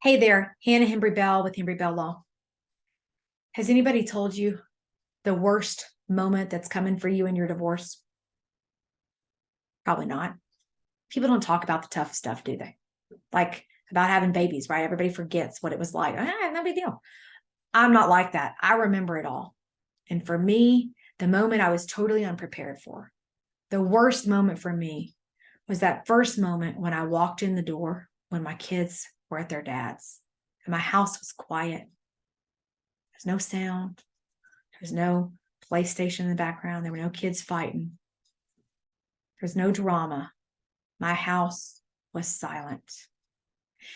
Hey there, Hannah Hembree Bell with Hembree Bell Law. Has anybody told you the worst moment that's coming for you in your divorce? Probably not. People don't talk about the tough stuff, do they? Like about having babies, right? Everybody forgets what it was like. No big deal. I'm not like that. I remember it all. And for me, the moment I was totally unprepared for, the worst moment for me was that first moment when I walked in the door when my kids were at their dad's and my house was quiet. There's no sound. There's no PlayStation in the background. There were no kids fighting. There's no drama. My house was silent.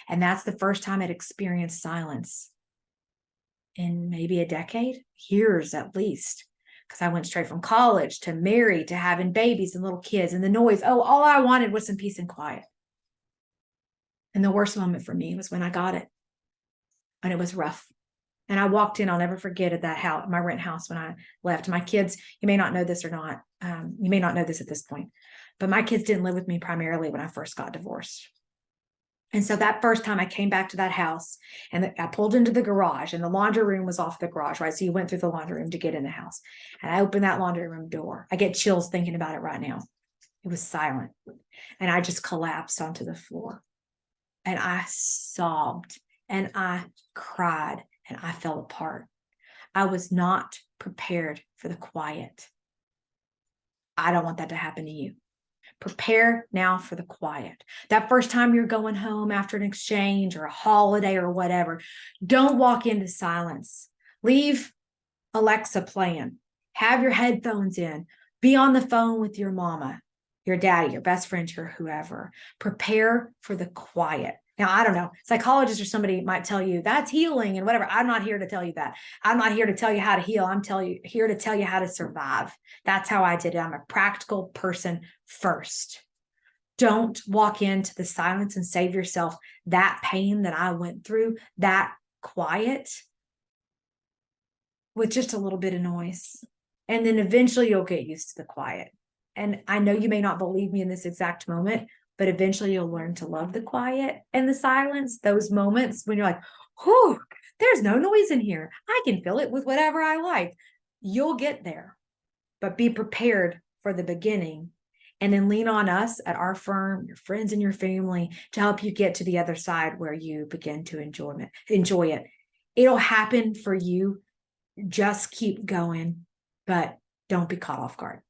And that's the first time I'd experienced silence in maybe a decade, years at least, because I went straight from college to married to having babies and little kids and the noise. Oh, all I wanted was some peace and quiet. And the worst moment for me was when I got it. And it was rough. And I walked in, I'll never forget at that house, my rent house when I left. My kids, you may not know this or not. You may not know this at this point, but my kids didn't live with me primarily when I first got divorced. And so that first time I came back to that house and I pulled into the garage and the laundry room was off the garage, right? So you went through the laundry room to get in the house. And I opened that laundry room door. I get chills thinking about it right now. It was silent. And I just collapsed onto the floor. And I sobbed and I cried and I fell apart. I was not prepared for the quiet. I don't want that to happen to you. Prepare now for the quiet. That first time you're going home after an exchange or a holiday or whatever, don't walk into silence. Leave Alexa playing. Have your headphones in. Be on the phone with your mama, your daddy, your best friend, your whoever. Prepare for the quiet. Now, I don't know, psychologists or somebody might tell you that's healing and whatever. I'm not here to tell you that. I'm not here to tell you how to heal. I'm here to tell you how to survive. That's how I did it. I'm a practical person first. Don't walk into the silence and save yourself that pain that I went through, that quiet with just a little bit of noise. And then eventually you'll get used to the quiet. And I know you may not believe me in this exact moment, but eventually you'll learn to love the quiet and the silence, those moments when you're like, whew, there's no noise in here. I can fill it with whatever I like. You'll get there, but be prepared for the beginning and then lean on us at our firm, your friends and your family to help you get to the other side where you begin to enjoy it. It'll happen for you. Just keep going, but don't be caught off guard.